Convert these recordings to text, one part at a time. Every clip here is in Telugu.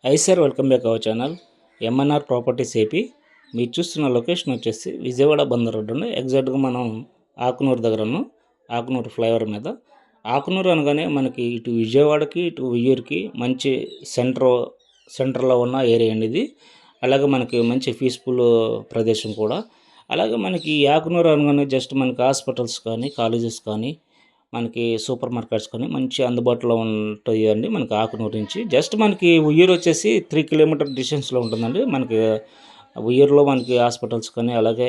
High sir, welcome back our channel MNR properties AP. మీరు చూస్తున్న లొకేషన్ వచ్చేసి విజయవాడ బందర్ రోడ్డు అండి. ఎగ్జాక్ట్గా మనం ఆకునూరు దగ్గర ఉన్నాం. ఆకునూరు ఫ్లైఓవర్ మీద. ఆకునూరు అనగానే మనకి ఇటు విజయవాడకి ఇటు ఉయ్యూరుకి మంచి సెంటర్లో ఉన్న ఏరియా అండి ఇది. అలాగే మనకి మంచి పీస్ఫుల్ ప్రదేశం కూడా. అలాగే మనకి ఆకునూరు అనగానే జస్ట్ మనకి హాస్పిటల్స్ కానీ, కాలేజెస్ కానీ, మనకి సూపర్ మార్కెట్స్ కానీ మంచి అందుబాటులో ఉంటాయి అండి. మనకి ఆకునూరు నుంచి జస్ట్ మనకి ఉయ్యూరు వచ్చేసి 3 కిలోమీటర్ డిస్టెన్స్లో ఉంటుందండి. మనకి ఉయ్యూరులో మనకి హాస్పిటల్స్ కానీ, అలాగే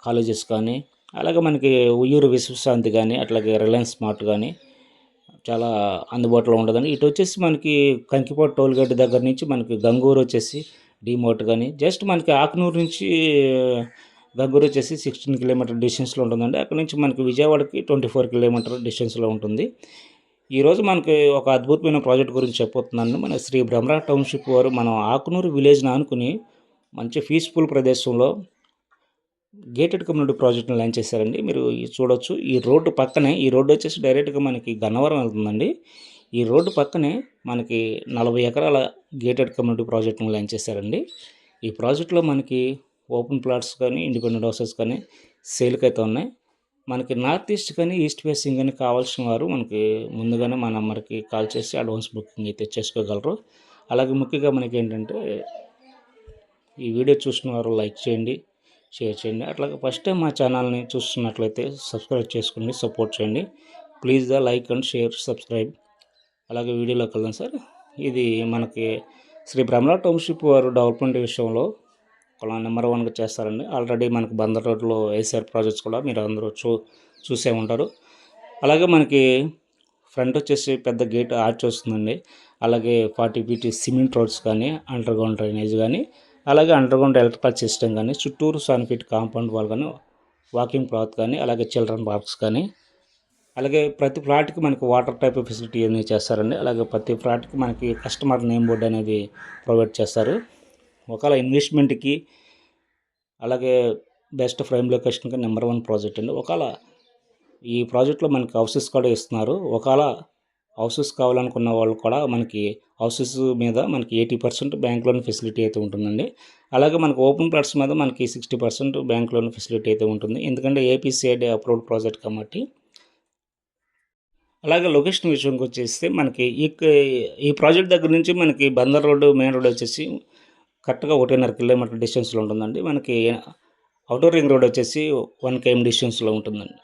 కాలేజెస్ కానీ, అలాగే మనకి ఉయ్యూరు విశ్వశాంతి కానీ, అట్లాగే రిలయన్స్ స్మార్ట్ కానీ చాలా అందుబాటులో ఉంటుందండి. ఇటు వచ్చేసి మనకి కంకిపాడు టోల్గేట్ దగ్గర నుంచి మనకి గంగూరు వచ్చేసి డీమార్ట్ కానీ, జస్ట్ మనకి ఆకునూరు నుంచి గంగూరు వచ్చేసి 16 కిలోమీటర్ డిస్టెన్స్లో ఉంటుందండి. అక్కడ నుంచి మనకి విజయవాడకి 24 కిలోమీటర్ డిస్టెన్స్లో ఉంటుంది. ఈరోజు మనకి ఒక అద్భుతమైన ప్రాజెక్ట్ గురించి చెప్పబోతున్నాను. మన శ్రీ బ్రహ్మరా టౌన్షిప్ వారు మనం ఆకునూరు విలేజ్ని ఆనుకుని మంచి పీస్ఫుల్ ప్రదేశంలో గేటెడ్ కమ్యూనిటీ ప్రాజెక్ట్ని లాంచ్ చేశారండి. మీరు చూడొచ్చు. ఈ రోడ్డు పక్కనే, ఈ రోడ్డు వచ్చేసి డైరెక్ట్గా మనకి గన్నవరం వెళ్తుందండి. ఈ రోడ్డు పక్కనే మనకి 40 ఎకరాల గేటెడ్ కమ్యూనిటీ ప్రాజెక్ట్ని లాంచ్ చేశారండి. ఈ ప్రాజెక్ట్లో మనకి ఓపెన్ ప్లాట్స్ కానీ, ఇండిపెండెంట్ హౌసెస్ కానీ సేల్కి అయితే ఉన్నాయి. మనకి నార్త్ ఈస్ట్ కానీ, ఈస్ట్ ఫేసింగ్ కానీ కావాల్సిన వారు మనకి ముందుగానే మా నెంబర్కి కాల్ చేసి అడ్వాన్స్ బుకింగ్ అయితే చేసుకోగలరు. అలాగే ముఖ్యంగా మనకి ఏంటంటే, ఈ వీడియో చూసిన వారు లైక్ చేయండి, షేర్ చేయండి. అట్లాగే ఫస్ట్ టైం మా ఛానల్ని చూస్తున్నట్లయితే సబ్స్క్రైబ్ చేసుకోండి, సపోర్ట్ చేయండి. Please the like and share, subscribe. అలాగే వీడియోలోకి వెళ్దాం సార్. ఇది మనకి శ్రీ బ్రహ్మరా టౌన్షిప్ వారు డెవలప్మెంట్ విషయంలో నెంబర్ 1గా చేస్తారండి. ఆల్రెడీ మనకి బందర్ రోడ్లో వేసారు ప్రాజెక్ట్స్ కూడా, మీరు అందరూ చూసే ఉంటారు. అలాగే మనకి ఫ్రంట్ వచ్చేసి పెద్ద గేట్ ఆర్చ్ వస్తుందండి. అలాగే 40 ఫీట్ సిమెంట్ రోడ్స్ కానీ, అండర్ గ్రౌండ్ డ్రైనేజ్ కానీ, అలాగే అండర్ గ్రౌండ్ ఎలక్ట్రికల్ సిస్టమ్ కానీ, చుట్టూరు 7 ఫీట్ కాంపౌండ్ వాల్ కానీ, వాకింగ్ పాత్ కానీ, అలాగే చిల్డ్రన్ పార్క్స్ కానీ, అలాగే ప్రతి ఫ్లాట్కి మనకి వాటర్ టైప్ ఫెసిలిటీ అనేది చేస్తారండి. అలాగే ప్రతి ఫ్లాట్కి మనకి కస్టమర్ నేమ్ బోర్డు అనేది ప్రొవైడ్ చేస్తారు. ఒకవేళ ఇన్వెస్ట్మెంట్కి, అలాగే బెస్ట్ ప్రైమ్ లొకేషన్కి నెంబర్ 1 ప్రాజెక్ట్ అండి. ఒకవేళ ఈ ప్రాజెక్ట్లో మనకి హౌసెస్ కూడా ఇస్తున్నారు. ఒకవేళ హౌసెస్ కావాలనుకున్న వాళ్ళు కూడా మనకి హౌసెస్ మీద మనకి 80% బ్యాంక్ లోన్ ఫెసిలిటీ అయితే ఉంటుందండి. అలాగే మనకి ఓపెన్ ప్లాట్స్ మీద మనకి 60% బ్యాంక్ లోన్ ఫెసిలిటీ అయితే ఉంటుంది. ఎందుకంటే ఏపీసీఐడి అప్రూవ్డ్ ప్రాజెక్ట్ కాబట్టి. అలాగే లొకేషన్ విషయానికి వచ్చేస్తే మనకి ఈ ప్రాజెక్ట్ దగ్గర నుంచి మనకి బందర్ రోడ్డు మెయిన్ రోడ్ వచ్చేసి కరెక్ట్గా 1.5 కిలోమీటర్ డిస్టెన్స్లో ఉంటుందండి. మనకి అవుటర్ రింగ్ రోడ్ వచ్చేసి 1 km డిస్టెన్స్లో ఉంటుందండి.